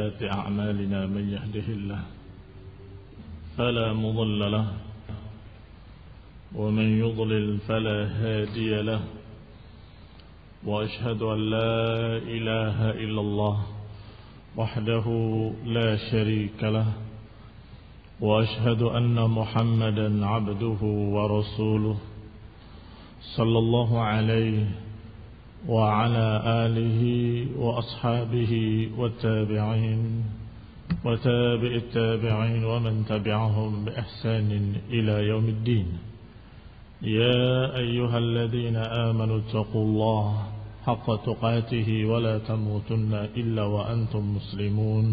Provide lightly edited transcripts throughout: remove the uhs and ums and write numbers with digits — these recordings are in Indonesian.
سيئات أعمالنا من يهده الله فلا مضل له ومن يضلل فلا هادي له وأشهد أن لا إله إلا الله وحده لا شريك له وأشهد أن محمدا عبده ورسوله صلى الله عليه وعلى آله وأصحابه والتابعين وتابع التابعين ومن تبعهم بإحسان إلى يوم الدين. يا أيها الذين آمنوا اتقوا الله حق تقاته ولا تموتن إلا وأنتم مسلمون.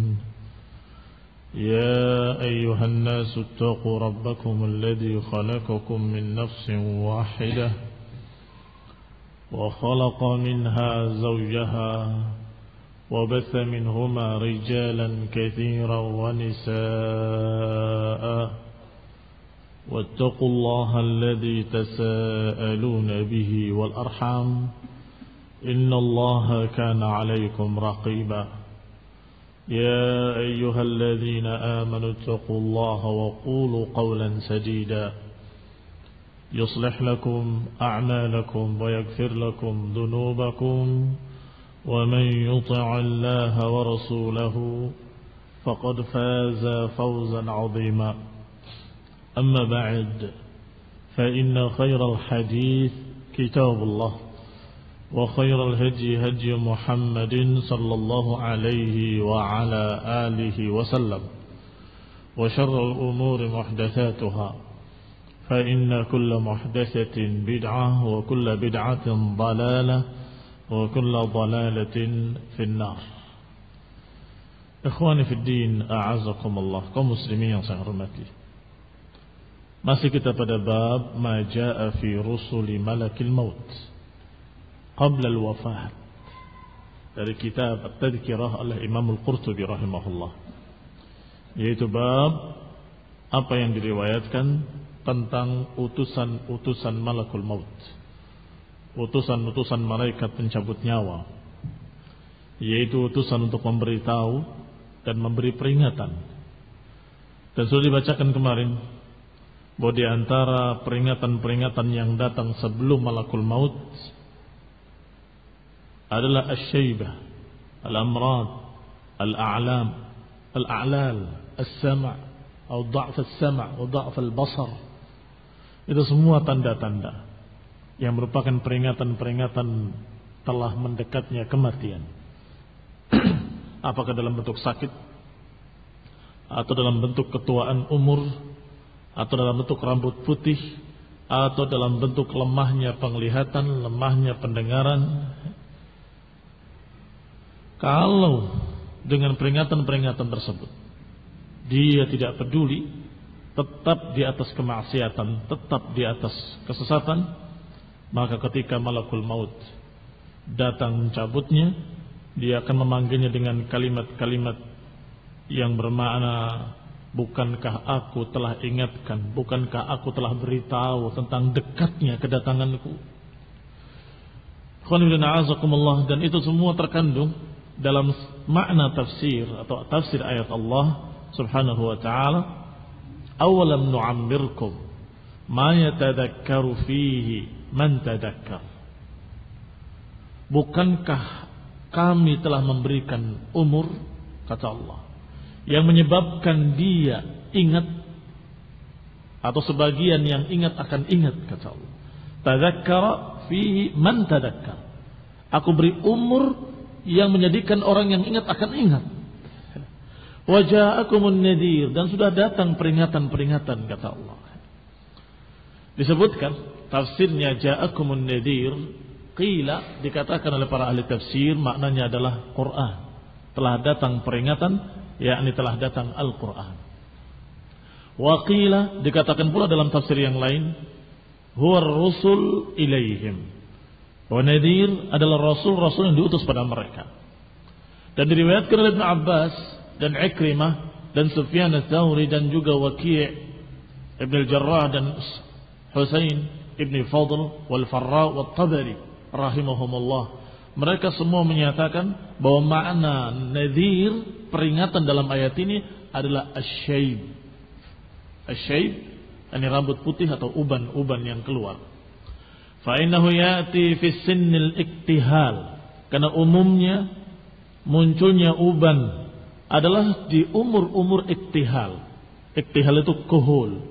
يا أيها الناس اتقوا ربكم الذي خلقكم من نفس واحدة وخلق منها زوجها وبث منهما رجالا كثيرا ونساء واتقوا الله الذي تساءلون به والأرحام إن الله كان عليكم رقيبا. يا أيها الذين آمنوا اتقوا الله وقولوا قولا سديدا يصلح لكم أعمالكم ويغفر لكم ذنوبكم ومن يطع الله ورسوله فقد فاز فوزا عظيما. أما بعد فإن خير الحديث كتاب الله وخير الهدي هدي محمد صلى الله عليه وعلى آله وسلم وشر الأمور محدثاتها فإن كل محدثة بدعة وكل بدعة ضلالة وكل ضلالة في النار. Ikhwani fi din, a'azakumullah, kaum muslimin yang saya hormati. Masih kita pada bab ma jaa fi rusuli malakil maut qabla al-wafat dari kitab At-Tadhkirah oleh Imam Al-Qurtubi rahimahullah, yaitu bab apa yang diriwayatkan tentang utusan-utusan malakul maut, utusan-utusan malaikat pencabut nyawa, yaitu utusan untuk memberitahu dan memberi peringatan. Dan sudah dibacakan kemarin bahwa di antara peringatan-peringatan yang datang sebelum malakul maut adalah asy-syaibah, al-amrad, al-a'lam, al-a'lal, as-sam' atau dha'f as-sam' atau dha'f al-basar. Itu semua tanda-tanda yang merupakan peringatan-peringatan telah mendekatnya kematian. Apakah dalam bentuk sakit, atau dalam bentuk ketuaan umur, atau dalam bentuk rambut putih, atau dalam bentuk lemahnya penglihatan, lemahnya pendengaran. Kalau dengan peringatan-peringatan tersebut dia tidak peduli, tetap di atas kemaksiatan, tetap di atas kesesatan, maka ketika malakul maut datang mencabutnya, dia akan memanggilnya dengan kalimat-kalimat yang bermakna, bukankah aku telah ingatkan, bukankah aku telah beritahu tentang dekatnya kedatanganku. Dan itu semua terkandung dalam makna tafsir atau tafsir ayat Allah subhanahu wa ta'ala, awalam nu'ammirkum ma yatadakkaru fihi man tadakkar. Bukankah kami telah memberikan umur, kata Allah, yang menyebabkan dia ingat, atau sebagian yang ingat akan ingat, kata Allah. Tadakkara fihi man tadakkar. Aku beri umur yang menjadikan orang yang ingat akan ingat. Wa ja'akumun nadhir, dan sudah datang peringatan-peringatan, kata Allah. Disebutkan tafsirnya ja'akumun nadhir, qila, dikatakan oleh para ahli tafsir, maknanya adalah Quran. Telah datang peringatan, yakni telah datang Al-Quran. Wa qila, dikatakan pula dalam tafsir yang lain, huwa ar-rusul ilaihim. Wa nadhir adalah rasul-rasul yang diutus pada mereka. Dan diriwayatkan oleh Ibn Abbas dan Ikrimah dan Sufyan ats-Tsauri dan juga Waki' Ibn al-Jarrah dan Husain Ibn Fadl wal Farra wal Tabari rahimahumullah mereka semua menyatakan bahwa makna nadhir, peringatan dalam ayat ini adalah asyaib. Asyaib, ini rambut putih atau uban-uban yang keluar. Fa innahu ya'ti fi sinnil iktihal. Karena umumnya munculnya uban adalah di umur-umur iktihal. Iktihal itu kuhul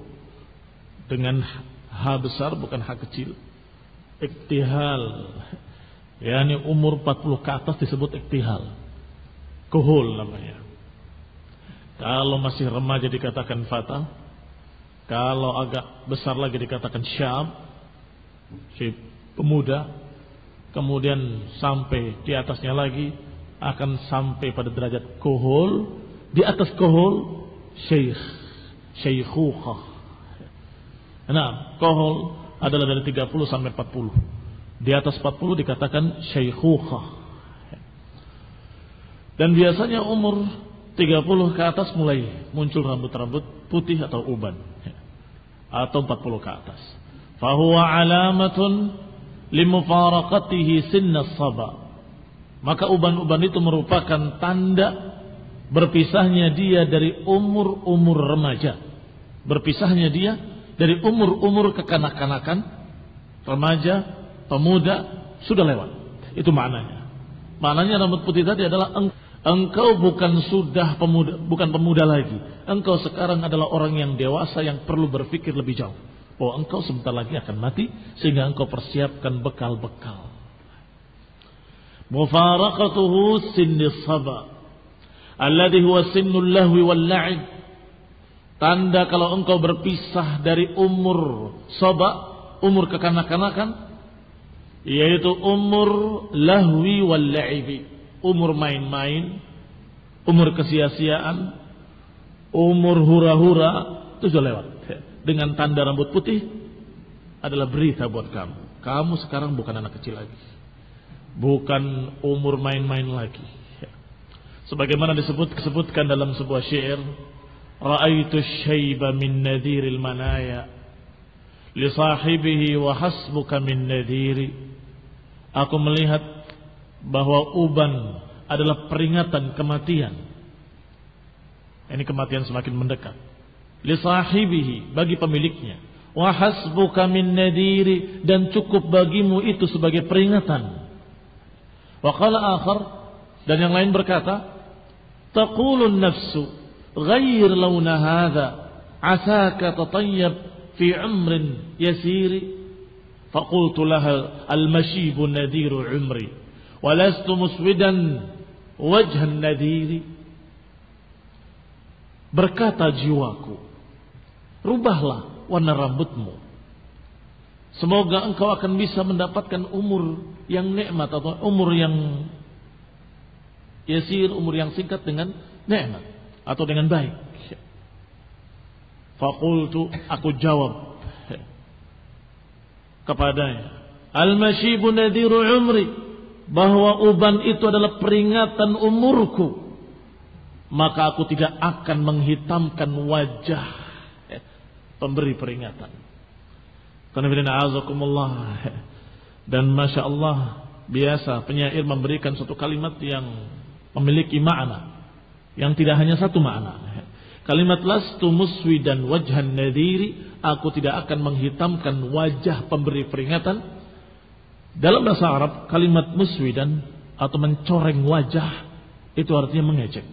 dengan H besar bukan H kecil. Iktihal, yakni umur 40 ke atas disebut iktihal. Kuhul namanya. Kalau masih remaja dikatakan fata. Kalau agak besar lagi dikatakan syab, si pemuda. Kemudian sampai di atasnya lagi akan sampai pada derajat kuhul. Di atas kuhul syekh, syekhukah. Nah, kuhul adalah dari 30 sampai 40. Di atas 40 dikatakan syekhukah. Dan biasanya umur 30 ke atas mulai muncul rambut-rambut putih atau uban. Atau 40 ke atas. Fahuwa alamatun limufaraqatihi sinnas saba. Maka uban-uban itu merupakan tanda berpisahnya dia dari umur-umur remaja. Berpisahnya dia dari umur-umur kekanak-kanakan, remaja, pemuda, sudah lewat. Itu maknanya. Maknanya rambut putih tadi adalah engkau bukan sudah pemuda, bukan pemuda lagi. Engkau sekarang adalah orang yang dewasa yang perlu berpikir lebih jauh. Oh, engkau sebentar lagi akan mati sehingga engkau persiapkan bekal-bekal. Mufaraqatuhu sinnis saba alladhi huwa sinnul lahwi wal la'ib. Tanda kalau engkau berpisah dari umur saba, umur kekanak-kanakan, yaitu umur lahwi wal la'ibi, umur main-main, umur kesia-siaan, umur hura-hura, itu sudah lewat. Dengan tanda rambut putih adalah berita buat kamu. Kamu sekarang bukan anak kecil lagi, bukan umur main-main lagi. Sebagaimana disebutkan dalam sebuah syair, ra'aitu syaiba min nadhiril manaya li sahibihi wa hasbuka min nadhiri. Aku melihat bahwa uban adalah peringatan kematian. Ini kematian semakin mendekat. Li sahibihi, bagi pemiliknya. Wa hasbuka min nadhiri, dan cukup bagimu itu sebagai peringatan. Wa qala akhar, dan yang lain berkata, taqulun nafsu ghayyir launa hadha asaka tatayyab fi umrin yasiri. Faqultu laha al-mashibu nadhiru umri walastu muswidan wajhan nadhiri. Berkata jiwaku, rubahlah warna rambutmu, semoga engkau akan bisa mendapatkan umur yang nikmat atau umur yang yasir, umur yang singkat dengan nikmat atau dengan baik. Faqultu, aku jawab kepadanya, al-mashibu nadhiru umri, bahwa uban itu adalah peringatan umurku, maka aku tidak akan menghitamkan wajah pemberi peringatan. Dan Masya Allah, biasa penyair memberikan suatu kalimat yang memiliki makna, yang tidak hanya satu makna. Kalimat lastu muswidan wajhan nadhiri, aku tidak akan menghitamkan wajah pemberi peringatan. Dalam bahasa Arab, kalimat muswidan atau mencoreng wajah itu artinya mengejek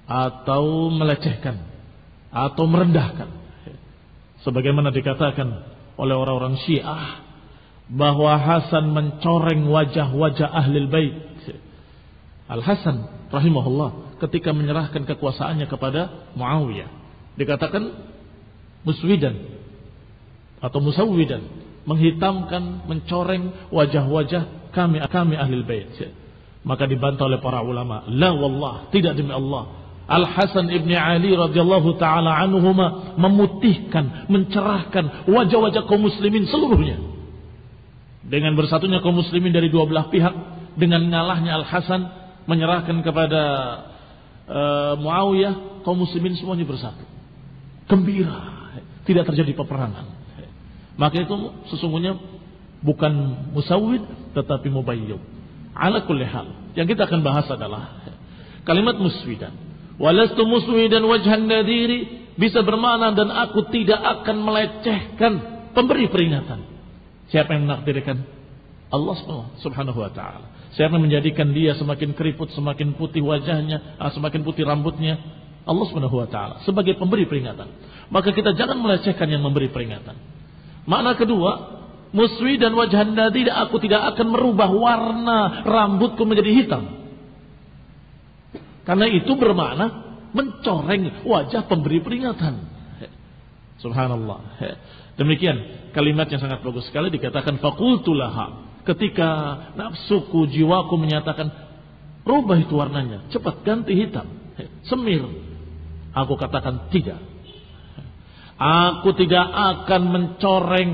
atau melecehkan atau merendahkan. Sebagaimana dikatakan oleh orang-orang Syiah bahwa Hasan mencoreng wajah-wajah ahlul bait. Al-Hasan rahimahullah ketika menyerahkan kekuasaannya kepada Muawiyah, dikatakan muswidan atau musawwidan, menghitamkan, mencoreng wajah-wajah kami ahlul bait. Maka dibantah oleh para ulama, la wallah, tidak demi Allah, Al-Hasan ibn Ali radhiyallahu taala anhuma memutihkan, mencerahkan wajah-wajah kaum muslimin seluruhnya. Dengan bersatunya kaum muslimin dari dua belah pihak, dengan ngalahnya Al-Hasan menyerahkan kepada Muawiyah, kaum muslimin semuanya bersatu, gembira, tidak terjadi peperangan. Maka itu sesungguhnya bukan musawwid tetapi mubayyid. Ala kulli hal, yang kita akan bahas adalah kalimat muswidan. Walastu muswidan wajhan nadhiri bisa bermakna dan aku tidak akan melecehkan pemberi peringatan. Siapa yang menakdirkan? Allah Subhanahu wa taala. Siapa yang menjadikan dia semakin keriput, semakin putih wajahnya, semakin putih rambutnya? Allah Subhanahu wa taala sebagai pemberi peringatan. Maka kita jangan melecehkan yang memberi peringatan. Makna kedua, muswi dan wajhan nadhir, aku tidak akan merubah warna rambutku menjadi hitam. Karena itu bermakna mencoreng wajah pemberi peringatan. Subhanallah. Demikian kalimat yang sangat bagus sekali dikatakan faqultu laha. Ketika nafsuku, jiwaku menyatakan rubah itu warnanya, cepat ganti hitam, semir. Aku katakan tidak. Aku tidak akan mencoreng,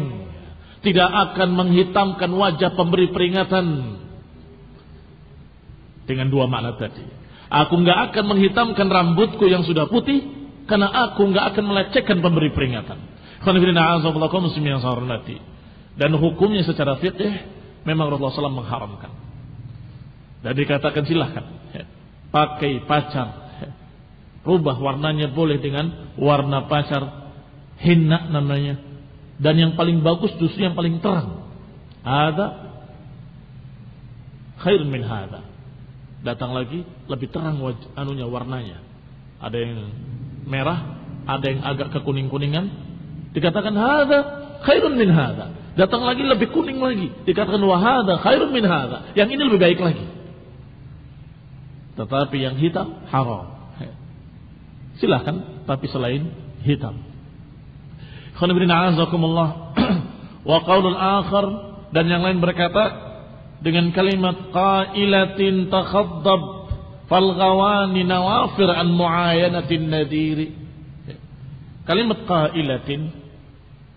tidak akan menghitamkan wajah pemberi peringatan. Dengan dua makna tadi. Aku enggak akan menghitamkan rambutku yang sudah putih, karena aku enggak akan melecehkan pemberi peringatan. Dan hukumnya secara fiqh memang Rasulullah SAW mengharamkan. Dan dikatakan silahkan pakai pacar, rubah warnanya boleh dengan warna pacar, hinna namanya. Dan yang paling bagus justru yang paling terang. Ada khair min hada. Datang lagi lebih terang warnanya. Ada yang merah, ada yang agak kekuning-kuningan. Dikatakan hada khairun min hada. Datang lagi lebih kuning lagi. Dikatakan wa hada khairun min hada. Yang ini lebih baik lagi. Tetapi yang hitam haram. Silahkan, tapi selain hitam. Wa qaulul akhar, dan yang lain berkata dengan kalimat qailatin takhaddab fal ghawani nawafir an muayanatin nadiri. Kalimat qailatin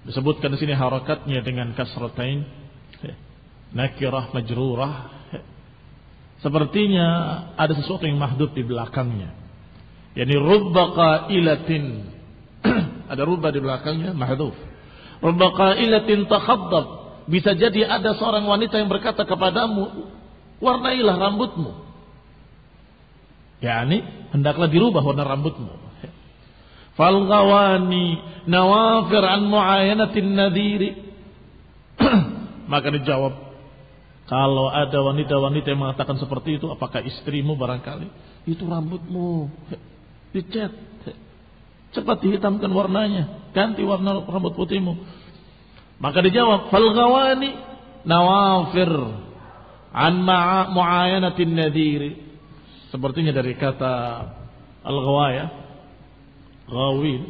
disebutkan di sini harakatnya dengan kasratain, nakirah majrurah. Sepertinya ada sesuatu yang mahdhuf di belakangnya. Yani rubba qailatin, ada rubba di belakangnya mahdhuf. Rubba qailatin takhaddab, bisa jadi ada seorang wanita yang berkata kepadamu, warnailah rambutmu. Yani hendaklah dirubah warna rambutmu. Fal ghawani nawafir an muayanatin nadhiri. Maka dijawab, kalau ada wanita-wanita yang mengatakan seperti itu, apakah istrimu barangkali? Itu rambutmu dicat, cepat dihitamkan warnanya, ganti warna rambut putihmu. Maka dijawab, fal ghawani nawafir an muayanatin nadhiri. Sepertinya dari kata al-ghawaya, ghawin,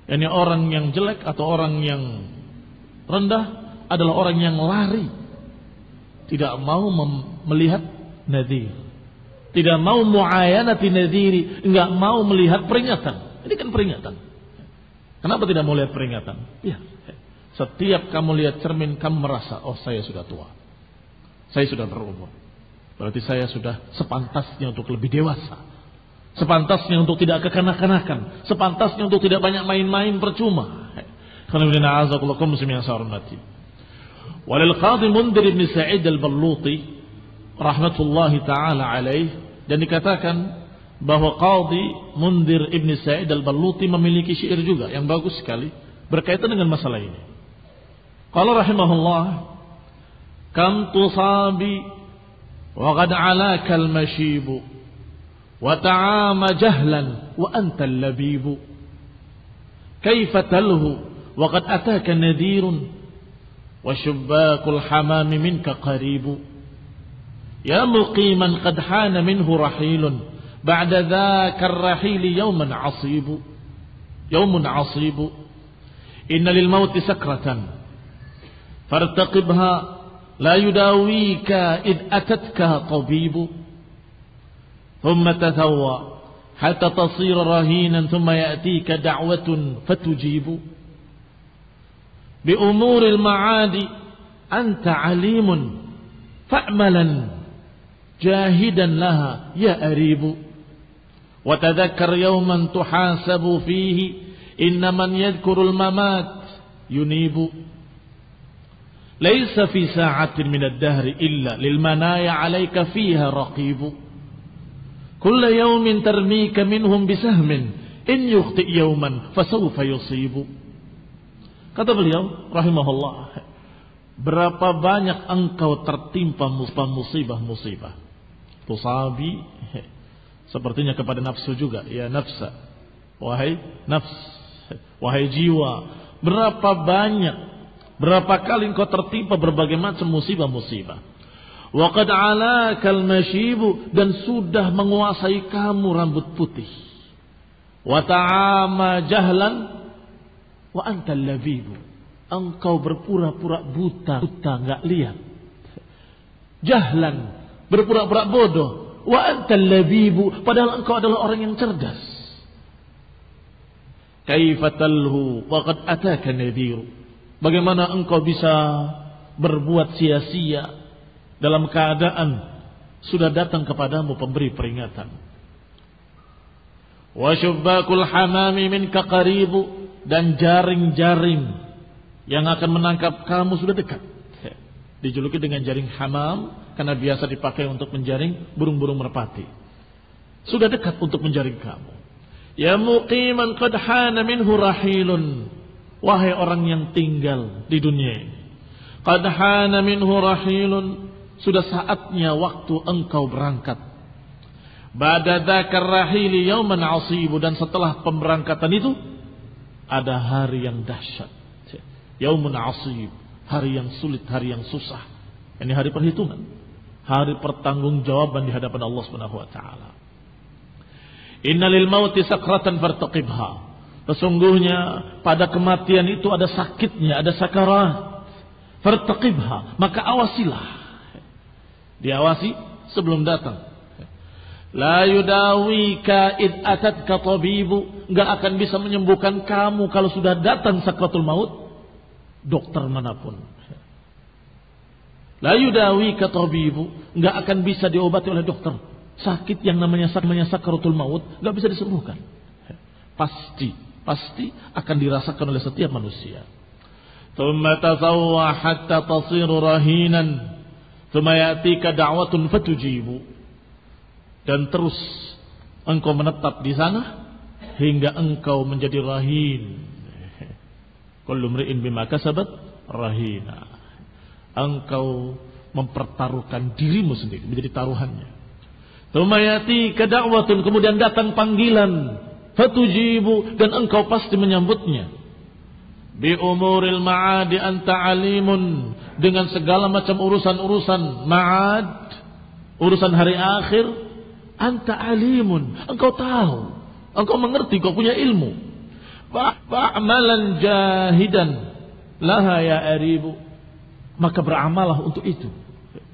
yani orang yang jelek atau orang yang rendah adalah orang yang lari, tidak mau melihat nadhir, tidak mau muayanati nadhiri, enggak mau melihat peringatan. Ini kan peringatan. Kenapa tidak mau lihat peringatan? Ya, setiap kamu lihat cermin kamu merasa, oh saya sudah tua, saya sudah berumur, berarti saya sudah sepantasnya untuk lebih dewasa, sepantasnya untuk tidak kekanak-kanakan, sepantasnya untuk tidak banyak main-main percuma. Walil Qadhi Mundhir bin Sa'id al-Balluti rahmatullahi taala alaih, dan dikatakan bahwa Qadhi Mundhir bin Sa'id al-Balluti memiliki syair juga yang bagus sekali berkaitan dengan masalah ini. Qala rahimahullah, kam tusabi wa qad alaka al-mashibu wa ta'ama jahlan wa anta al-labibu kaifa talhu wa qad ataka nadirun wa shubbakul hamami minka qaribu ya muqiman qad hana minhu rahilun ba'da dhaka ar-rahili yawman 'asibu yawmun 'asibu inna lil mauti sakratan fartaqibha la yudawika id atatka tabibu thumma tathawwa hatta tasira rahinan thumma ya'tika da'watun fatujibu bi umuril ma'adi anta alimun fa'malan jahidan laha ya aribu wa tadhakkar yawman tuhasabu fihi inna man yadhkurul mamat yunibu Laisa fi sa'atin min ad-dahri illa lil manaya 'alaika fiha raqibu. Kulla yawmin tarmika minhum bisahmin in yukhti yawman fasawfa yusibu. Kata beliau rahimahullah, berapa banyak engkau tertimpa musibah-musibah. Tusabi sepertinya kepada nafsu juga, ya nafsa. Wahai nafs, wahai jiwa, berapa kali engkau tertimpa berbagai macam musibah-musibah. Wa qad 'alakal mashibu, dan sudah menguasai kamu rambut putih. Wa ta'ama jahlan wa antal labibu, engkau berpura-pura buta enggak lihat. Jahlan, berpura-pura bodoh. Wa antal labibu, padahal engkau adalah orang yang cerdas. Kaifatalhu wa qad ataka nadhir, bagaimana engkau bisa berbuat sia-sia dalam keadaan sudah datang kepadamu pemberi peringatan. Wa syubbakul hamami minka qaribu, dan jaring-jaring yang akan menangkap kamu sudah dekat. Dijuluki dengan jaring hamam karena biasa dipakai untuk menjaring burung-burung merpati. Sudah dekat untuk menjaring kamu. Ya muqiman qad hana minhu rahilun, wahai orang yang tinggal di dunia ini. Qad hana minhu rahilun, sudah saatnya waktu engkau berangkat. Ba'da dzakar rahili yauman 'asibu, dan setelah pemberangkatan itu ada hari yang dahsyat. Yaumun 'asib, hari yang sulit, hari yang susah. Ini hari perhitungan, hari pertanggungjawaban di hadapan Allah Subhanahu wa taala. Innalil mauti sakratan fartaqibha, sesungguhnya pada kematian itu ada sakitnya, ada sakarat. Fartaqibha, maka awasilah. Diawasi sebelum datang. La yudawika id atatka tabibu, enggak akan bisa menyembuhkan kamu kalau sudah datang sakratul maut dokter manapun. La yudawika tabibu, enggak akan bisa diobati oleh dokter. Sakit yang namanya sakratul maut enggak bisa disembuhkan. Pasti akan dirasakan oleh setiap manusia. Thumma tazawwa hatta tasiru rahinan, thumma yatika da'watun fatujibu, dan terus engkau menetap di sana hingga engkau menjadi rahin. Kullu mri'in bima kasabat rahina, engkau mempertaruhkan dirimu sendiri menjadi taruhannya. Tsumma yatika da'watun, kemudian datang panggilan, fatujibu, dan engkau pasti menyambutnya. Bi umuril ma'adi anta alimun, dengan segala macam urusan-urusan ma'ad, urusan hari akhir, anta alimun, engkau tahu, engkau mengerti, kau punya ilmu. Fa'amalan jahidan laha ya aribu, maka beramalah untuk itu.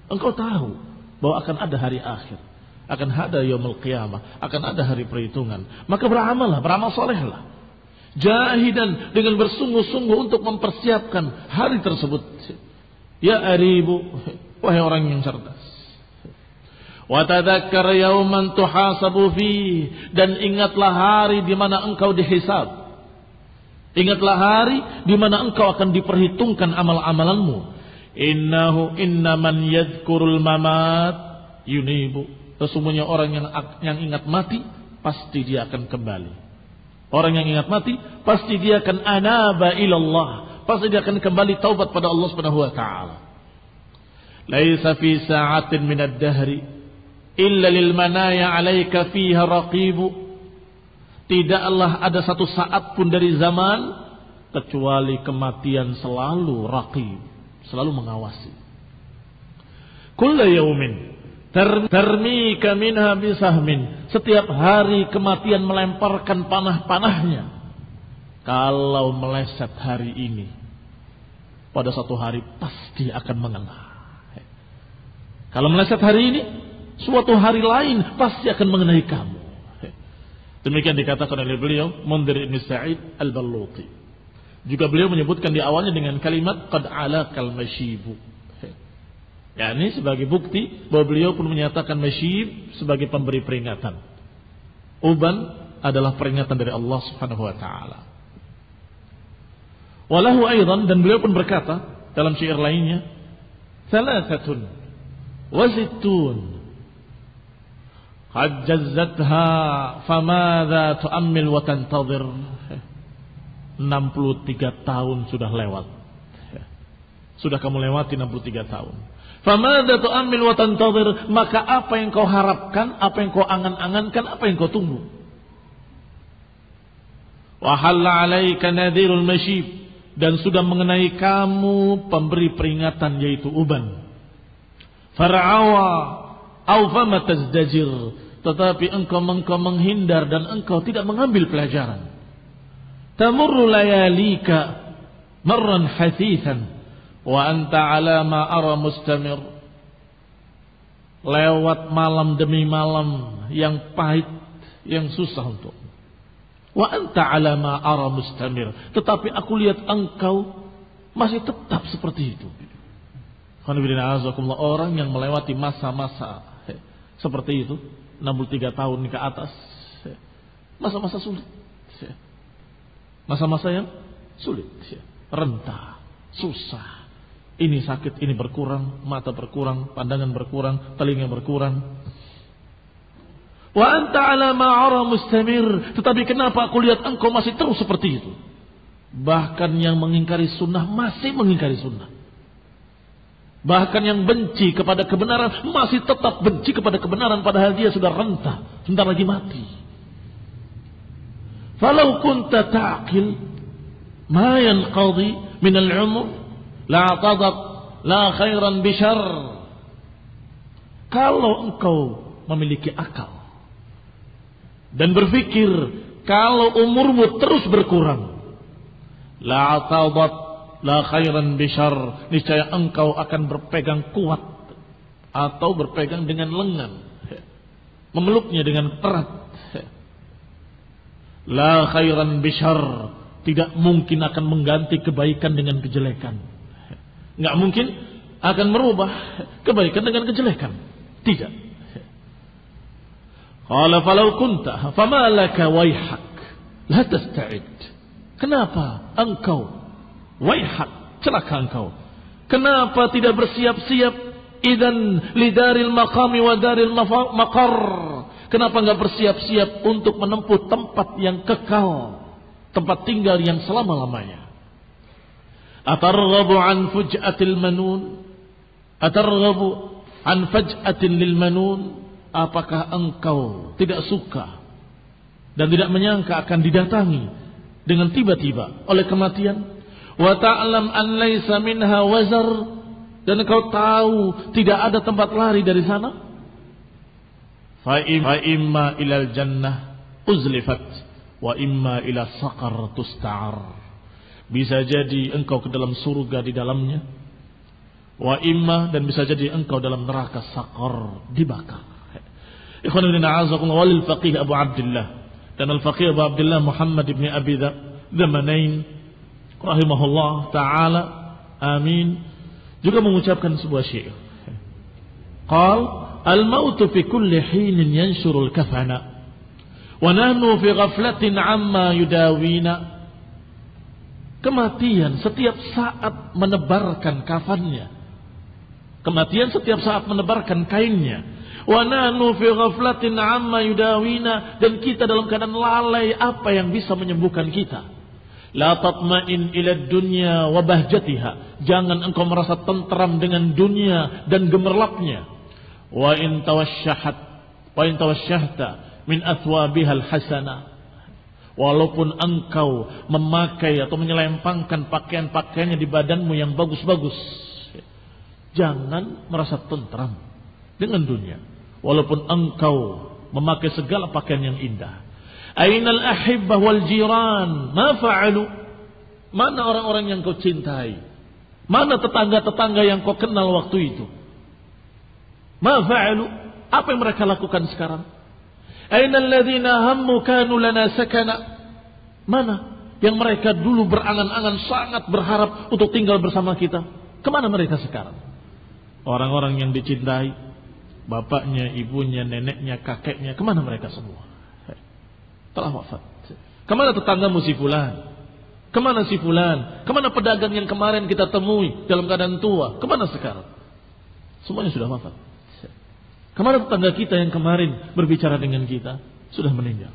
Engkau tahu bahwa akan ada hari akhir, akan ada yaumul qiyamah, akan ada hari perhitungan, maka beramallah, beramal solehlah. Jahidan, dengan bersungguh-sungguh untuk mempersiapkan hari tersebut. Ya aribu, wahai orang yang cerdas. Wa tadzakkar yauman tuhasabu fi, dan ingatlah hari di mana engkau dihisab. Ingatlah hari di mana engkau akan diperhitungkan amal-amalanmu. Inna man yadhkurul mamat yunibu, sesungguhnya orang yang ingat mati pasti dia akan kembali. Orang yang ingat mati pasti dia akan anaba ilallah, pasti dia akan kembali taubat pada Allah Subhanahu wa taala. Laisa fi sa'atin min ad-dahri illa lil manaya 'alaika fiha raqibu, tidaklah ada satu saat pun dari zaman kecuali kematian selalu raqib, selalu mengawasi. Kullu yaumin tarmika minha bisahmin, setiap hari kematian melemparkan panah-panahnya. Kalau meleset hari ini, pada satu hari pasti akan mengena. Kalau meleset hari ini, suatu hari lain pasti akan mengenai kamu. Demikian dikatakan oleh beliau Mundhir bin Sa'id al-Balluti. Juga beliau menyebutkan di awalnya dengan kalimat qad alakal mashibu. Ya, ini sebagai bukti bahwa beliau pun menyatakan masyib sebagai pemberi peringatan. Uban adalah peringatan dari Allah Subhanahu wa taala. Walahu aidan, dan beliau pun berkata Dalam syair lainnya, thalathatun wa sittun qad jazzatha famadha tu'ammil wa tantadhir. 63 tahun sudah lewat. Sudah kamu lewati 63 tahun. Famadha tu'ammil wa tantadhir, maka apa yang kau harapkan, apa yang kau angan-angankan, apa yang kau tunggu? Wa halla 'alaika nadhirul mashib, dan sudah mengenai kamu pemberi peringatan yaitu uban. Far'awa aw fama tazdajir, tetapi engkau menghindar dan engkau tidak mengambil pelajaran. Tamurru layalika marran hasithan wa anta ala ma ara mustamir. Lewat malam demi malam yang pahit, yang susah untuk. Wa anta ala ma ara mustamir, tetapi aku lihat engkau masih tetap seperti itu. Orang yang melewati masa-masa seperti itu, 63 tahun ke atas, masa-masa sulit, masa-masa yang sulit, rentah, susah. Ini sakit, ini berkurang, mata berkurang, pandangan berkurang, telinga berkurang. Wa anta ala ma'ara mustamir, tetapi kenapa aku lihat engkau masih terus seperti itu? Bahkan yang mengingkari sunnah masih mengingkari sunnah. Bahkan yang benci kepada kebenaran masih tetap benci kepada kebenaran, padahal dia sudah rentah, sebentar lagi mati. Falau kunta ta'qil ma yanqadi min al-umr la tadat la khairan bishar. Kalau engkau memiliki akal dan berpikir kalau umurmu terus berkurang, la tadat la khairan bishar, niscaya engkau akan berpegang kuat atau berpegang dengan lengan, memeluknya dengan erat. La khairan bishar, tidak mungkin akan mengganti kebaikan dengan kejelekan. Enggak mungkin akan merubah kebaikan dengan kejelekan. Tidak. Qala falau kunta fama laka wayhak la tasta'id. Kenapa engkau wayhak, celaka engkau, kenapa tidak bersiap-siap idan lidaril maqami wa daril maqar? Kenapa enggak bersiap-siap untuk menempuh tempat yang kekal, tempat tinggal yang selama-lamanya? Atarghabu an fuj'atil manun, atarghabu an faj'atin lil manun? Apakah engkau tidak suka dan tidak menyangka akan didatangi dengan tiba-tiba oleh kematian? Wa ta'lam an laisa minha wazar, dan engkau tahu tidak ada tempat lari dari sana. Fa imma ilal jannah uzlifat wa imma ila saqar tusta'ar. Bisa jadi engkau ke dalam surga di dalamnya, wa imma, dan bisa jadi engkau dalam neraka saqar, dibakar. Ikhwan fillah a'azakumullah, wal faqih Abu Abdullah, dan al faqih Abu Abdullah Muhammad ibn Abi Dzamanain rahimahullah ta'ala, amin, juga mengucapkan sebuah syair. Qal al-mautu fi kulli hinin yanshurul kafana wa nahnu fi ghaflatin amma yudawina. Kematian setiap saat menebarkan kafannya, kematian setiap saat menebarkan kainnya. Wa nahnu fi ghaflatin amma yudawina, dan kita dalam keadaan lalai apa yang bisa menyembuhkan kita. La tatma'in ila dunya wa bahjatiha, jangan engkau merasa tentram dengan dunia dan gemerlapnya. Wa in tawashshahta min athwabiha al-hasana, walaupun engkau memakai atau menyelempangkan pakaian-pakaiannya di badanmu yang bagus-bagus, jangan merasa tentram dengan dunia walaupun engkau memakai segala pakaian yang indah. Ainal ahibbah wal jiran ma fa'alu, mana orang-orang yang kau cintai, mana tetangga-tetangga yang kau kenal waktu itu? Ma fa'alu, apa yang mereka lakukan sekarang? Ainal ladzina hammu kanu lana sakana, mana yang mereka dulu berangan-angan sangat berharap untuk tinggal bersama kita, kemana mereka sekarang? Orang-orang yang dicintai, bapaknya, ibunya, neneknya, kakeknya, kemana mereka semua? Telah wafat. Kemana tetanggamu si fulan? Kemana si fulan? Kemana pedagang yang kemarin kita temui dalam keadaan tua? Kemana sekarang? Semuanya sudah wafat. Kemana tetangga kita yang kemarin berbicara dengan kita? Sudah meninggal.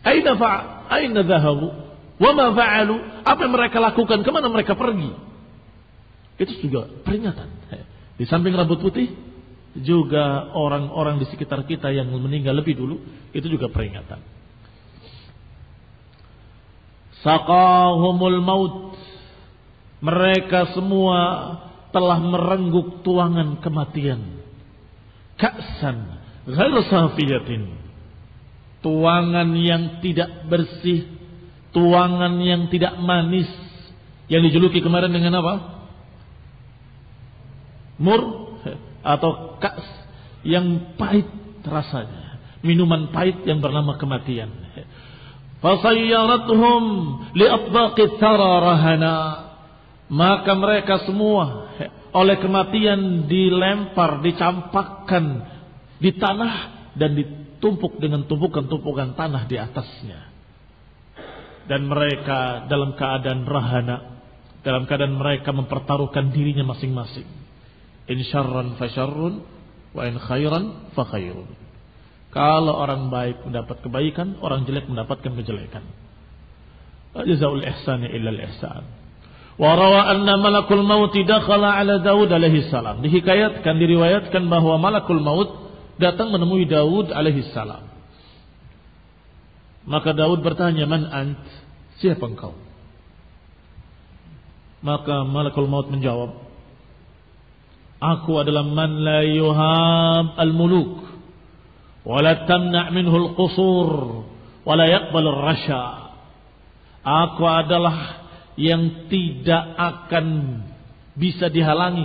Aina dhahabu? Wa ma fa'alu? Apa yang mereka lakukan? Kemana mereka pergi? Itu juga peringatan. Di samping rambut putih, juga orang-orang di sekitar kita yang meninggal lebih dulu, itu juga peringatan. Saqahumul maut. Mereka semua telah merengguk tuangan kematian. Ka'san ghairu safiyatin. Tuangan yang tidak bersih, tuangan yang tidak manis, yang dijuluki kemarin dengan apa? Mur atau ka's, yang pahit rasanya, minuman pahit yang bernama kematian. Fasayyarathum liatbaqit thara rahana. Maka mereka semua oleh kematian dilempar, dicampakkan di tanah dan ditumpuk dengan tumpukan-tumpukan tanah di atasnya. Dan mereka dalam keadaan rahana, dalam keadaan mereka mempertaruhkan dirinya masing-masing. In syarran fa syarrun wa in khairan fa khairun. Kalau orang baik mendapat kebaikan, orang jelek mendapatkan kejelekan. Jazaa'ul ihsani illa al-ihsan. Wa rawa anna malakul maut dakhala ala Daud alaihi salam. Dihikayatkan, diriwayatkan bahwa malakul maut datang menemui Daud alaihi salam. Maka Daud bertanya, "Man ant?" Siapa engkau? Maka malakul maut menjawab, "Aku adalah man la yuhab al-muluk wa la tamna' minhu al-qusur wa la yaqbal ar-rasha." Aku adalah yang tidak akan bisa dihalangi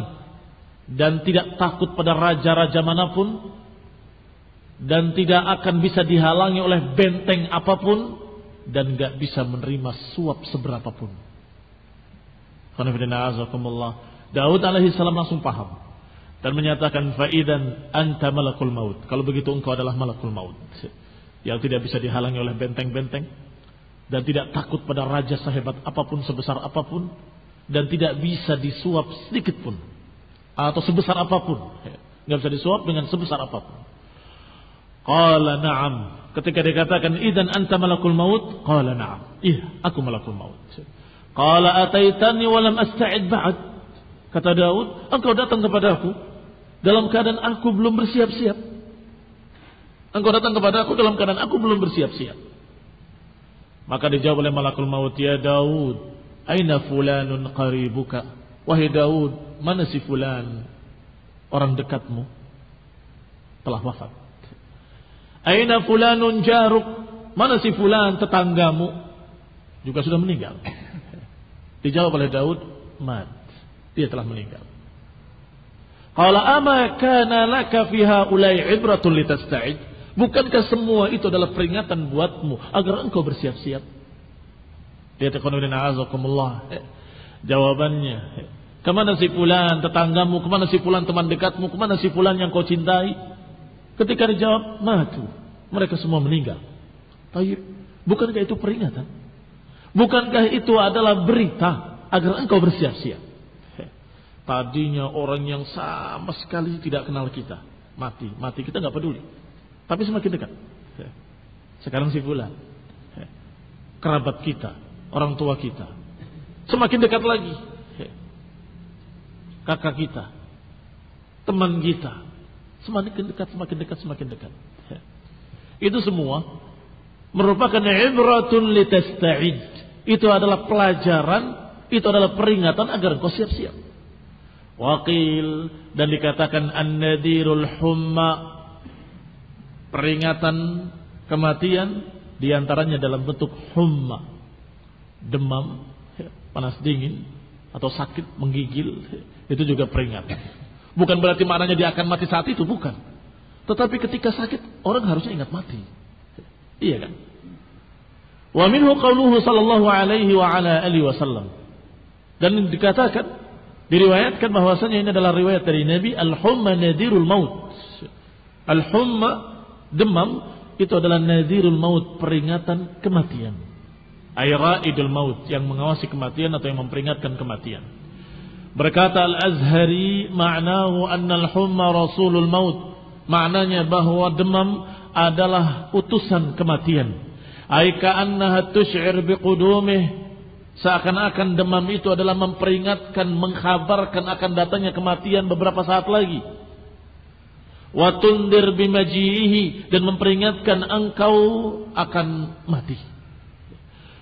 dan tidak takut pada raja-raja manapun dan tidak akan bisa dihalangi oleh benteng apapun dan gak bisa menerima suap seberapapun. Daud alaihi salam langsung paham dan menyatakan, "Fa'idan anta malakul maut." Kalau begitu engkau adalah malakul maut yang tidak bisa dihalangi oleh benteng-benteng dan tidak takut pada raja sehebat apapun, sebesar apapun, dan tidak bisa disuap sedikit pun atau sebesar apapun. Tidak bisa disuap dengan sebesar apapun. Qala na'am. Ketika dikatakan idzan anta malakul maut, qala na'am. Iya, aku malakul maut. Qala ataitani wa lam asta'id ba'd. Kata Daud, engkau datang kepadaku dalam keadaan aku belum bersiap-siap. Engkau datang kepada aku dalam keadaan aku belum bersiap-siap. Maka dijawab oleh malakul maut, "Ya Daud, aina fulanun qaribuka?" Wahai Daud, mana si fulan, orang dekatmu? Telah wafat. Aina fulanun jaruk? Mana si fulan tetanggamu? Juga sudah meninggal. Dijawab oleh Daud, mat. Dia telah meninggal. Qala ama kana laka fi haula'i ibratun litasta'id? Bukankah semua itu adalah peringatan buatmu agar engkau bersiap-siap? Dia tekanudin a'azakumullah. Jawabannya, kemana si fulan tetanggamu, kemana si fulan teman dekatmu, kemana si fulan yang kau cintai? Ketika dijawab, matu. Mereka semua meninggal. Tayyib, bukankah itu peringatan? Bukankah itu adalah berita agar engkau bersiap-siap? Tadinya orang yang sama sekali tidak kenal kita, mati kita nggak peduli. Tapi semakin dekat. Sekarang si fulan, kerabat kita, orang tua kita, semakin dekat lagi. Kakak kita, teman kita, semakin dekat. Itu semua merupakan ibratun litasta'id. Itu adalah pelajaran, itu adalah peringatan agar kau siap-siap. Waqil, dan dikatakan an-nadirul humma, peringatan kematian diantaranya dalam bentuk humma, demam, panas dingin atau sakit menggigil, itu juga peringatan. Bukan berarti maknanya dia akan mati saat itu, bukan. Tetapi ketika sakit orang harusnya ingat mati. Iya kan? Wa minhu qauluhu sallallahu alaihi wa ala alihi wasallam. Dan dikatakan, diriwayatkan bahwasanya ini adalah riwayat dari Nabi, al-humma nadirul maut. Al-humma, demam, itu adalah nadirul maut, peringatan kematian. ay ra'idul maut, yang mengawasi kematian atau yang memperingatkan kematian. Berkata Al-Azhari, ma'nahu anna al-humma rasulul maut, maknanya bahwa demam adalah utusan kematian. Ay ka'annaha tusy'ir biqudumih, seakan-akan demam itu adalah memperingatkan, mengkhabarkan akan datangnya kematian beberapa saat lagi. Wa tundir bimajihi, dan memperingatkan engkau akan mati.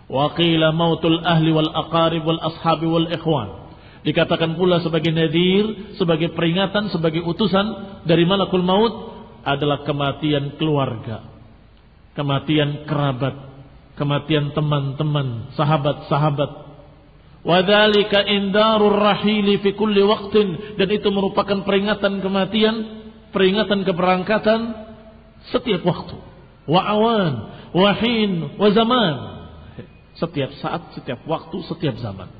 Wa qila mautul ahli wal aqarib wal ashabi wal ikhwan, dikatakan pula sebagai nadir, sebagai peringatan, sebagai utusan dari malakul maut adalah kematian keluarga, kematian kerabat, kematian teman-teman, sahabat-sahabat. Wa dzalika indarur rahili fi kulli waqtin, dan itu merupakan peringatan kematian, peringatan keberangkatan setiap waktu. Wa awan, wa hin, wa zaman, setiap saat, setiap waktu, setiap zaman.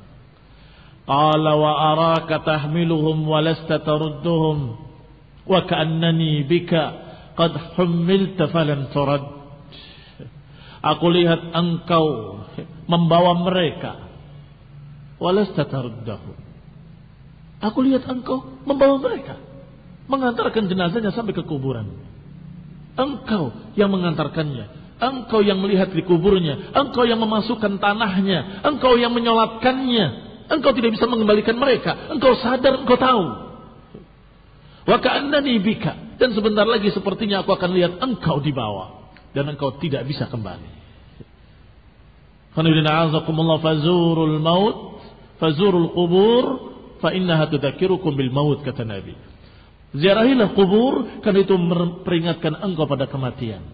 Qala wa araka tahmiluhum wa lasta tarudduhum wa ka'annani bika qad hummilta falan turad. Aku lihat engkau membawa mereka, wa lasta taruddahum. Aku lihat engkau membawa mereka, mengantarkan jenazahnya sampai ke kuburan. Engkau yang mengantarkannya, engkau yang melihat di kuburnya, engkau yang memasukkan tanahnya, engkau yang menyolatkannya. Engkau tidak bisa mengembalikan mereka. Engkau sadar, engkau tahu. Wa ka'annani bika, dan sebentar lagi sepertinya aku akan lihat engkau dibawa dan engkau tidak bisa kembali. Fazurul maut, fazurul qubur, fa innaha tudzakirukum bil maut, kata Nabi. Ziarahilah kubur, karena itu memperingatkan engkau pada kematian.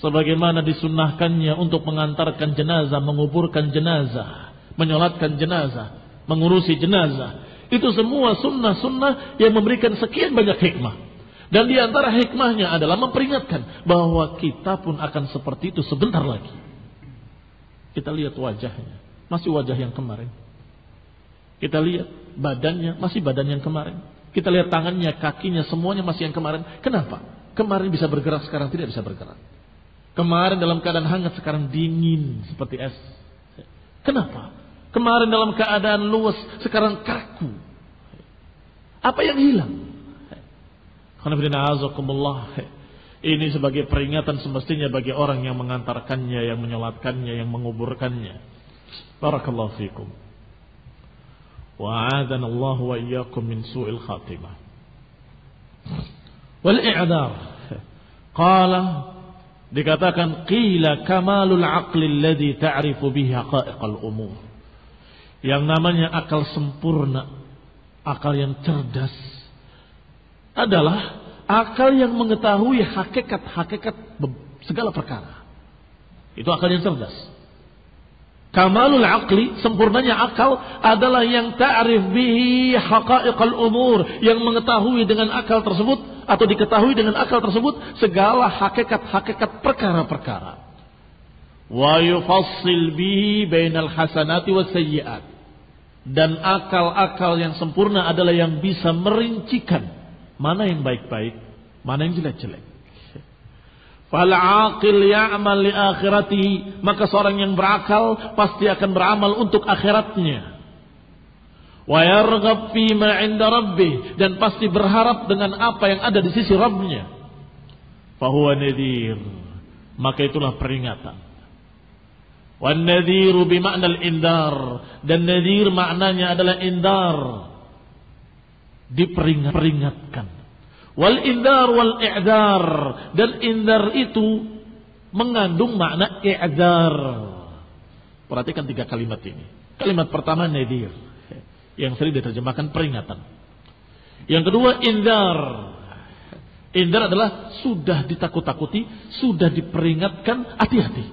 Sebagaimana disunnahkannya untuk mengantarkan jenazah, menguburkan jenazah, menyolatkan jenazah, mengurusi jenazah. Itu semua sunnah-sunnah yang memberikan sekian banyak hikmah. Dan di antara hikmahnya adalah memperingatkan bahwa kita pun akan seperti itu sebentar lagi. Kita lihat wajahnya, masih wajah yang kemarin. Kita lihat badannya, masih badan yang kemarin. Kita lihat tangannya, kakinya, semuanya masih yang kemarin. Kenapa? Kemarin bisa bergerak, sekarang tidak bisa bergerak. Kemarin dalam keadaan hangat, sekarang dingin seperti es. Kenapa? Kemarin dalam keadaan luas, sekarang kaku. Apa yang hilang? Ini sebagai peringatan semestinya bagi orang yang mengantarkannya, yang menyolatkannya, yang menguburkannya. Barakallahu fikum. Wa'adana Allah wa iyyakum min su'il khatimah. Wal i'dar. Qala, dikatakan qila kamalul aqli alladhi ta'rifu bihi haqa'iqal umur. Yang namanya akal sempurna, akal yang cerdas adalah akal yang mengetahui hakikat-hakikat segala perkara. Itu akal yang cerdas. Kamalul aqli, sempurnanya akal adalah yang ta'rif bihi haqa'iqal umur, yang mengetahui dengan akal tersebut atau diketahui dengan akal tersebut segala hakikat-hakikat perkara-perkara. Wa yufassil bihi bainal hasanati was sayyi'at. Dan akal-akal yang sempurna adalah yang bisa merincikan mana yang baik-baik, mana yang jelek-jelek. Fal aqil ya'mal li akhiratihi, maka seorang yang berakal pasti akan beramal untuk akhiratnya. Wa yarghab fi ma 'inda rabbih, dan pasti berharap dengan apa yang ada di sisi Rabbnya. Fa huwa nadhir, maka itulah peringatan. Wan nadhiru bi ma'nal indar, dan nadhir maknanya adalah indar, diperingatkan. Wal indar wal i'dar, dan indar itu mengandung makna i'dar. Perhatikan tiga kalimat ini. Kalimat pertama nadhir, yang sering diterjemahkan peringatan. Yang kedua indar. Indar adalah sudah ditakut-takuti, sudah diperingatkan, hati-hati.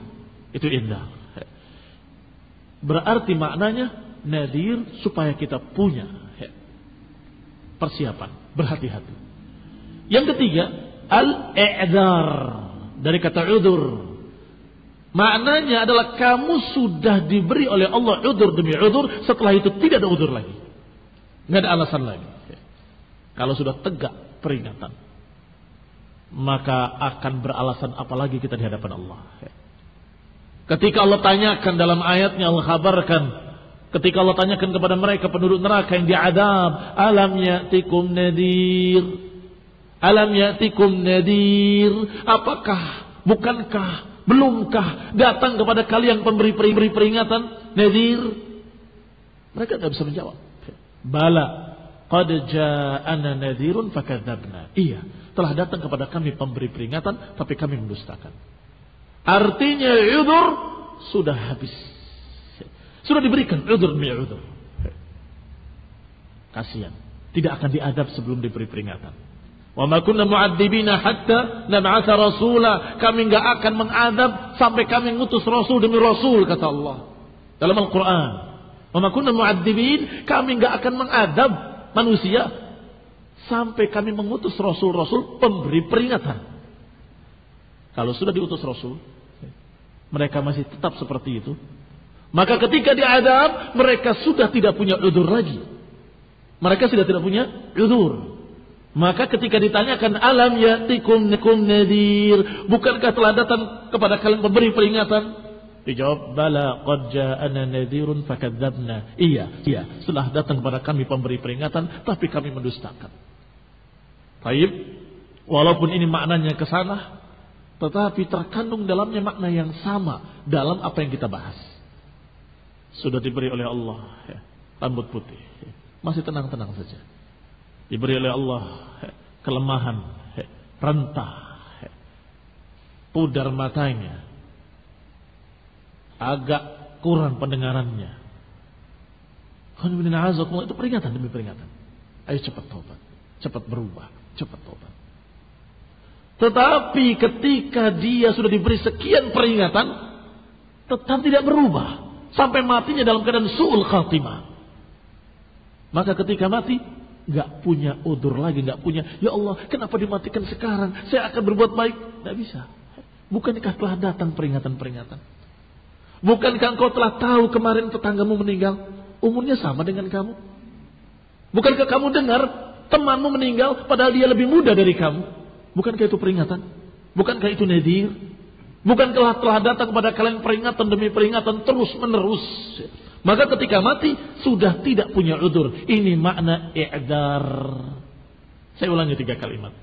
Itu indar. Berarti maknanya nadhir supaya kita punya persiapan, berhati-hati. Yang ketiga, al-i'dar, dari kata udzur. Maknanya adalah kamu sudah diberi oleh Allah udzur demi udzur, setelah itu tidak ada udzur lagi. Enggak ada alasan lagi. Kalau sudah tegak peringatan, maka akan beralasan apalagi kita di hadapan Allah. Ketika Allah tanyakan dalam ayatnya, Allah kabarkan, ketika Allah tanyakan kepada mereka penduduk neraka yang diadab, alam ya'tikum nadir, alam ya'tikum nadir, apakah, bukankah, belumkah datang kepada kalian pemberi peringatan, nadir? Mereka tidak bisa menjawab. Bala qad ja'ana nadhirun fakadzabna. Iya, telah datang kepada kami pemberi peringatan tapi kami mendustakan. Artinya udzur sudah habis. Sudah diberikan udzur demi udzur. Kasihan, tidak akan diadab sebelum diberi peringatan. Wa ma kunna mu'adzibina hatta nab'atsa rasula. Kami enggak akan mengadab sampai kami mengutus rasul demi rasul, kata Allah dalam Al-Qur'an. Wa ma kunna mu'adzibin, kami enggak akan mengadab manusia sampai kami mengutus rasul-rasul pemberi peringatan. Kalau sudah diutus rasul, mereka masih tetap seperti itu, maka ketika diadab mereka sudah tidak punya udzur lagi. Mereka sudah tidak punya udzur. Maka ketika ditanyakan alam ya'tikum nadir, bukankah telah datang kepada kalian pemberi peringatan? Dijawab, bala qad ja'ana nadhirun fakadzabna. Iya, setelah datang kepada kami pemberi peringatan tapi kami mendustakan. Baik, walaupun ini maknanya ke sana, tetapi terkandung dalamnya makna yang sama dalam apa yang kita bahas. Sudah diberi oleh Allah rambut putih, masih tenang-tenang saja. Diberi oleh Allah kelemahan, rentah, pudar matanya, agak kurang pendengarannya. Itu peringatan demi peringatan. Ayo cepat taubat, cepat berubah, cepat taubat. Tetapi ketika dia sudah diberi sekian peringatan, tetap tidak berubah sampai matinya dalam keadaan su'ul khatimah. Maka ketika mati, gak punya udzur lagi, gak punya, ya Allah, kenapa dimatikan sekarang? Saya akan berbuat baik. Gak bisa. Bukankah telah datang peringatan-peringatan? Bukankah engkau telah tahu kemarin tetanggamu meninggal, umurnya sama dengan kamu? Bukankah kamu dengar temanmu meninggal padahal dia lebih muda dari kamu? Bukankah itu peringatan? Bukankah itu nadir? Bukankah telah datang kepada kalian peringatan demi peringatan terus menerus? Maka ketika mati sudah tidak punya udzur. Ini makna i'dzar. Saya ulangi 3 kalimat.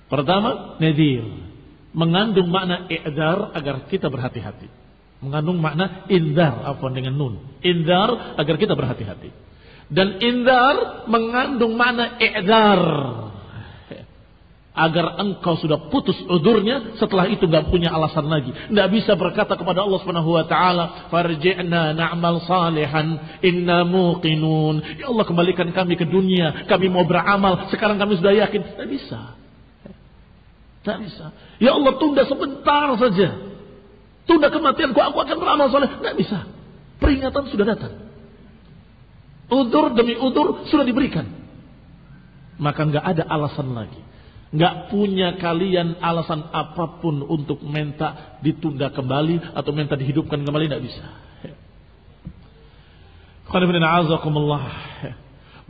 Pertama, nadir mengandung makna i'dzar agar kita berhati-hati. Mengandung makna indzar, afwan dengan nun. Indzar agar kita berhati-hati. Dan indzar mengandung makna i'dzar. Agar engkau sudah putus udzurnya, setelah itu gak punya alasan lagi. Gak bisa berkata kepada Allah Subhanahu wa taala, "Farji'na na'mal salihan inna muqinun." Ya Allah, kembalikan kami ke dunia, kami mau beramal, sekarang kami sudah yakin. Tak bisa. Tak bisa. Ya Allah, tunda sebentar saja. Tunda kematianku, aku akan beramal saleh. Tak bisa. Peringatan sudah datang. Udzur demi udzur sudah diberikan. Maka gak ada alasan lagi. Gak punya kalian alasan apapun untuk minta ditunda kembali atau minta dihidupkan kembali, tidak bisa.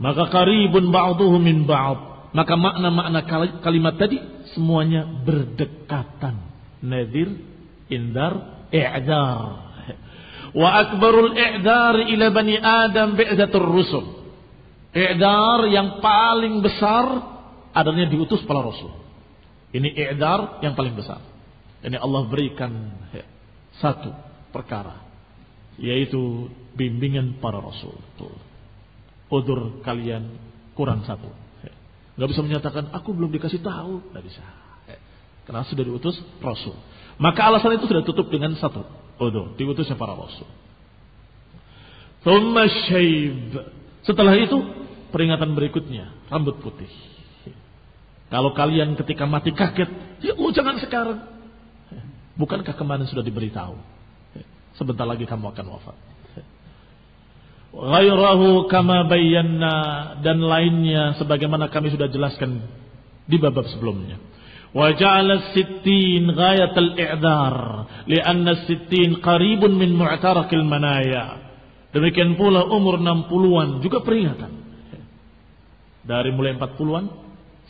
Maka qaribun ba'duhu min ba'd. Maka makna-makna kalimat tadi semuanya berdekatan. Nadir, indar, i'dzar. Wa akbarul i'dzar ila bani Adam bi'dzatur rusul. I'dzar yang paling besar adanya diutus para rasul. Ini i'dzar yang paling besar. Ini Allah berikan satu perkara, yaitu bimbingan para rasul. Udzur kalian kurang satu. Gak bisa menyatakan aku belum dikasih tahu, gak bisa. Karena sudah diutus rasul. Maka alasan itu sudah tutup dengan satu udzur, diutusnya para rasul. Tsumma syaib. Setelah itu peringatan berikutnya, rambut putih. Kalau kalian ketika mati kaget, ya Allah jangan sekarang. Bukankah kemarin sudah diberitahu? Sebentar lagi kamu akan wafat. Ghairahu kama bayyana, dan lainnya sebagaimana kami sudah jelaskan di bab sebelumnya. Wa ja'ala as-sittin ghayat al-i'dzar, li'anna as-sittin qaribun min mu'tarakil manaya. Demikian pula umur 60-an juga peringatan. Dari mulai 40-an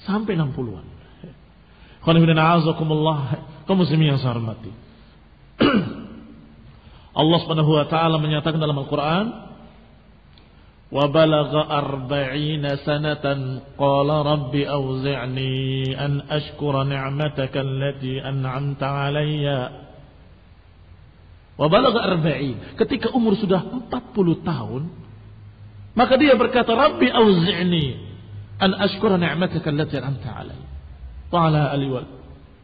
sampai 60-an. Kaum muslimin yang saya hormati. Allah Subhanahu wa taala menyatakan dalam Al-Qur'an, "Wa balagha 40 sanatan qala rabbi awzi'ni an ashkura ni'mataka allati an'amta 'alayya." Wa balagha 40, ketika umur sudah 40 tahun, maka dia berkata, "Rabbi awzi'ni an ashkura ni'mataka allati an'amta 'alayya wa 'ala ali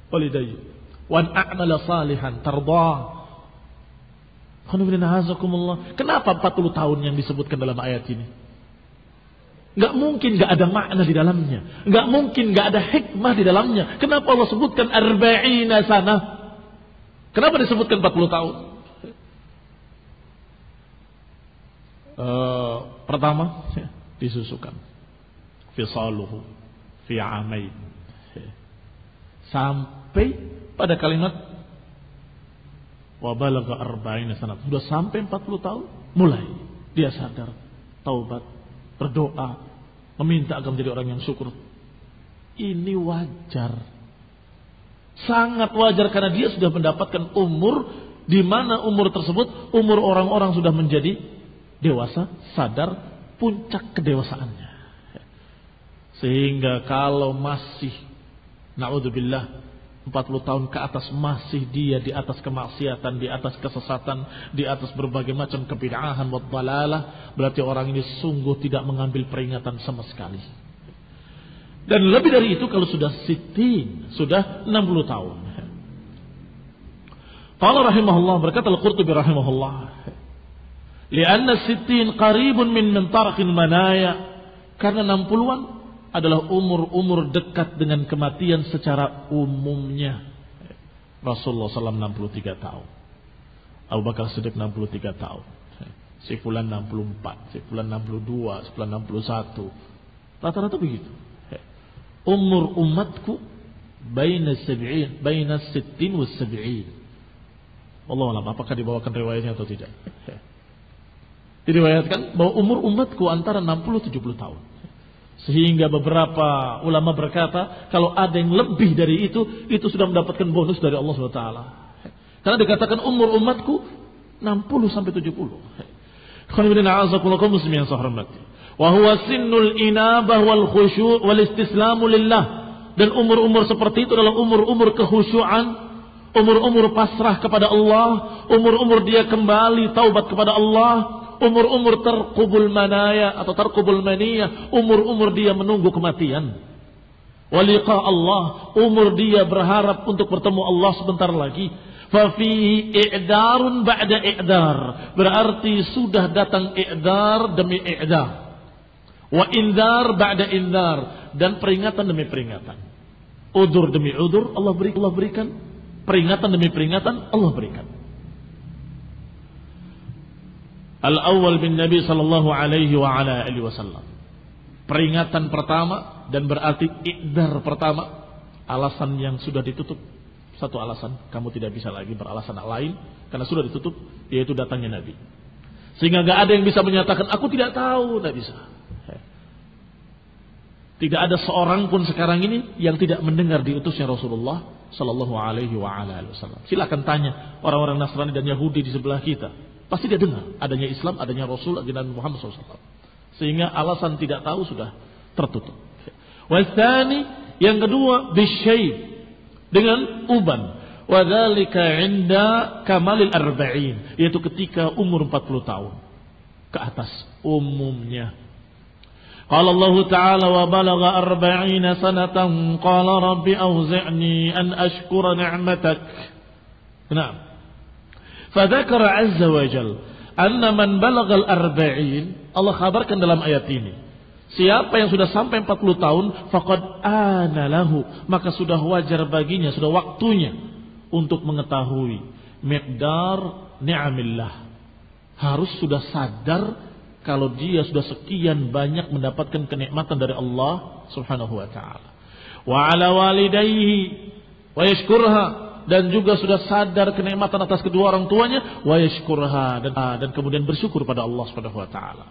walidayya wa an a'mala salihan tardah." Kenapa 40 tahun yang disebutkan dalam ayat ini? Gak mungkin gak ada makna di dalamnya. Gak mungkin gak ada hikmah di dalamnya. Kenapa Allah sebutkan 40 sana? Kenapa disebutkan 40 tahun? Pertama, disusukan. Fisaluhu fi amain. Sampai pada kalimat wa balagha 40 sanat. Sudah sampai 40 tahun, mulai dia sadar, taubat, berdoa, meminta agar menjadi orang yang syukur. Ini wajar. Sangat wajar karena dia sudah mendapatkan umur di mana umur tersebut umur orang-orang sudah menjadi dewasa, sadar puncak kedewasaannya. Sehingga kalau masih naudzubillah 40 tahun ke atas masih dia di atas kemaksiatan, di atas kesesatan, di atas berbagai macam kebid'ahan wa dhalalah, berarti orang ini sungguh tidak mengambil peringatan sama sekali. Dan lebih dari itu kalau sudah sittin, sudah 60 tahun. Qala rahimahullah, berkata Al-Qurtubi rahimahullah, li'anna sittin qaribun min mintarqil manaya, karena 60-an adalah umur-umur dekat dengan kematian secara umumnya. Rasulullah SAW 63 tahun. Abu Bakar Siddiq 63 tahun. Si fulan 64, si fulan 62, si fulan 61. Rata-rata begitu. Umur umatku baina 60 was 70. Wallahu a'lam, apakah dibawakan riwayatnya atau tidak? Diriwayatkan bahwa umur umatku antara 60-70 tahun. Sehingga beberapa ulama berkata, kalau ada yang lebih dari itu sudah mendapatkan bonus dari Allah SWT. Karena dikatakan umur umatku 60-70. Wa huwa sinnul inabah wal khusyu' wal istislamu lillah. Dan umur-umur seperti itu adalah umur-umur kehusyu'an, umur-umur pasrah kepada Allah, umur-umur dia kembali taubat kepada Allah, umur-umur tarqubul manaya atau tarqubul maniyah, umur-umur dia menunggu kematian. Waliqa Allah, umur dia berharap untuk bertemu Allah sebentar lagi. Fa fihi i'darun ba'da i'dar, berarti sudah datang i'dar demi i'dar. Wa indar ba'da indar, dan peringatan demi peringatan. Udur demi udur Allah berikan, peringatan demi peringatan Allah berikan. Al-awwal bin Nabi sallallahu alaihi wa ala alihi wasallam. Peringatan pertama dan berarti i'dar pertama, alasan yang sudah ditutup. Satu alasan, kamu tidak bisa lagi beralasan lain karena sudah ditutup, yaitu datangnya Nabi. Sehingga enggak ada yang bisa menyatakan aku tidak tahu, tidak bisa. Tidak ada seorang pun sekarang ini yang tidak mendengar diutusnya Rasulullah sallallahu alaihi wa ala alihi wasallam. Silakan tanya orang-orang Nasrani dan Yahudi di sebelah kita. Pasti dia dengar adanya Islam, adanya Rasul, adanya Muhammad SAW. Sehingga alasan tidak tahu sudah tertutup. Wasani, yang kedua, bisyai, dengan uban. Wadzalika 'inda kamalil arba'in, yaitu ketika umur 40 tahun ke atas umumnya. Qala Allah Ta'ala wa balagha 40 sanatan qala rabbi awzi'ni an ashkura ni'matak. Nah, فذكر عز وجل أن من بلغ الأربعين, Allah kabarkan dalam ayat ini, siapa yang sudah sampai 40 tahun, faqad ana lahu, maka sudah wajar baginya, sudah waktunya untuk mengetahui miqdar ni'amillah. Harus sudah sadar kalau dia sudah sekian banyak mendapatkan kenikmatan dari Allah Subhanahu wa taala. Wa ala walidayhi wa yashkurha, dan juga sudah sadar kenikmatan atas kedua orang tuanya, wa yashkurha, dan kemudian bersyukur pada Allah Subhanahu wa taala.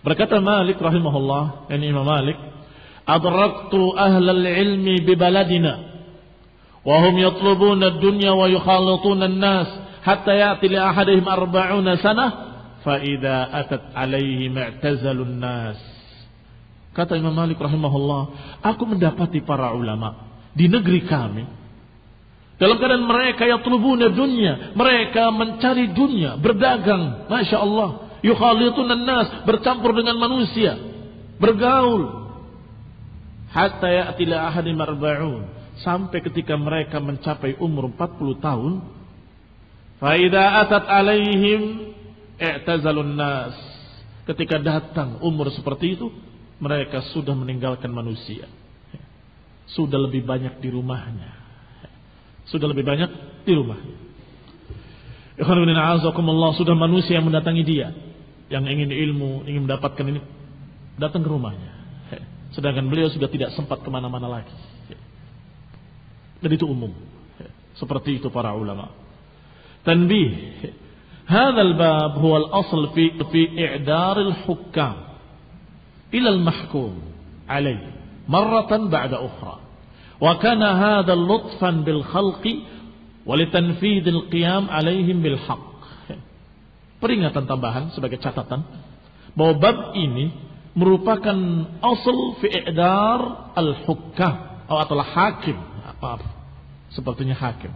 Berkata Malik rahimahullah, yani Imam Malik, adraktu ahlal ilmi bi baladina wa hum yatlubuna ad-dunya wa yukhalituna an-nas hatta ya'ti li ahadihim 40 sanah fa idza atat 'alaihim i'tazalun nas. Kata Imam Malik rahimahullah, aku mendapati para ulama di negeri kami dalam keadaan mereka yatlubuna dunya, mereka mencari dunia, berdagang, Masya Allah, yukhalituna nas, bercampur dengan manusia, bergaul, hatta ya'ti li ahadihim 40, sampai ketika mereka mencapai umur 40 tahun, fa idza atat alaihim i'tazalun nas, ketika datang umur seperti itu, mereka sudah meninggalkan manusia, sudah lebih banyak di rumahnya, Ikhwan fillah a'azakumullah, sudah manusia yang mendatangi dia, yang ingin ilmu, ingin mendapatkan ini, datang ke rumahnya, sedangkan beliau sudah tidak sempat kemana-mana lagi. Dan itu umum, seperti itu para ulama. Tanbih, hadzal bab huwa al-asl fi i'dar al-hukam ila al-mahkum alayhi marratan ba'da ukhra. Wa kana hadha lutfan bil khalqi wa litanfidh al-qiyam alaihim bil haqq. Peringatan tambahan sebagai catatan bahwa bab ini merupakan asal fi i'dar al-hukam atau hakim. Maaf, sepertinya hakim.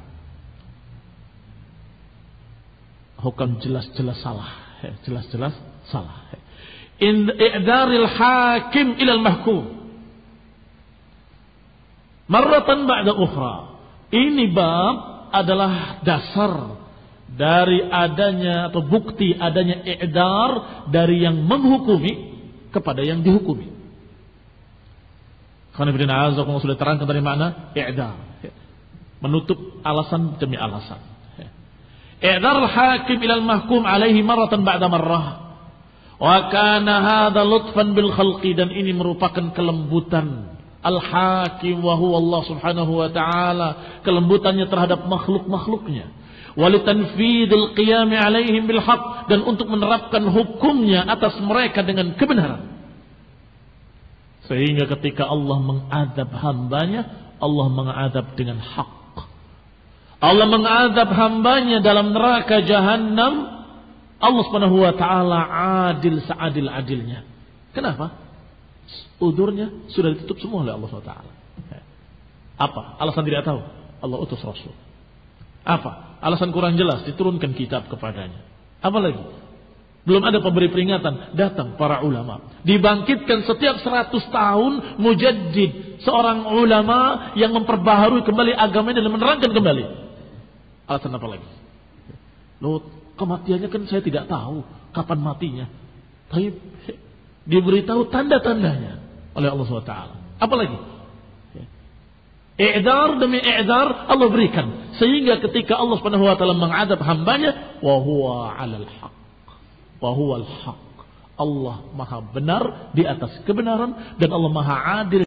Hukam jelas-jelas salah, jelas-jelas salah. In i'daril hakim ila al-mahkum marratan ba'da ukhra. Ini bab adalah dasar dari adanya atau bukti adanya i'dar dari yang menghukumi kepada yang dihukumi. Karena bidana azza sudah terangkan dari makna i'dar, menutup alasan demi alasan. I'dar al-hakim ila al-mahkum alaihi marratan ba'da marrah. Wa kana hadha lutfan bil khalqi, dan ini merupakan kelembutan Al-Hakim wa huwa Allah subhanahu wa ta'ala, kelembutannya terhadap makhluk-makhluknya. Walitanfidil qiyami alaihim bil haq, dan untuk menerapkan hukumnya atas mereka dengan kebenaran. Sehingga ketika Allah mengadab hambanya, Allah mengadab dengan hak. Allah mengadab hambanya dalam neraka jahannam, Allah subhanahu wa ta'ala adil seadil-adilnya. Kenapa? Udurnya sudah ditutup semua oleh Allah SWT. Apa? Alasan tidak tahu? Allah utus Rasul. Apa? Alasan kurang jelas, diturunkan kitab kepadanya. Apa lagi? Belum ada pemberi peringatan, datang para ulama. Dibangkitkan setiap 100 tahun mujaddid, seorang ulama yang memperbaharui kembali agamanya dan menerangkan kembali. Alasan apa lagi? Loh, kematiannya kan saya tidak tahu kapan matinya. Tapi diberitahu tanda-tandanya oleh Allah SWT. Apa lagi? I'dar demi i'dar Allah berikan, sehingga ketika Allah Subhanahu wa taala mengadab hambanya, wa huwa 'alal haq. Wa huwal haq. Allah Maha benar di atas kebenaran, dan Allah Maha adil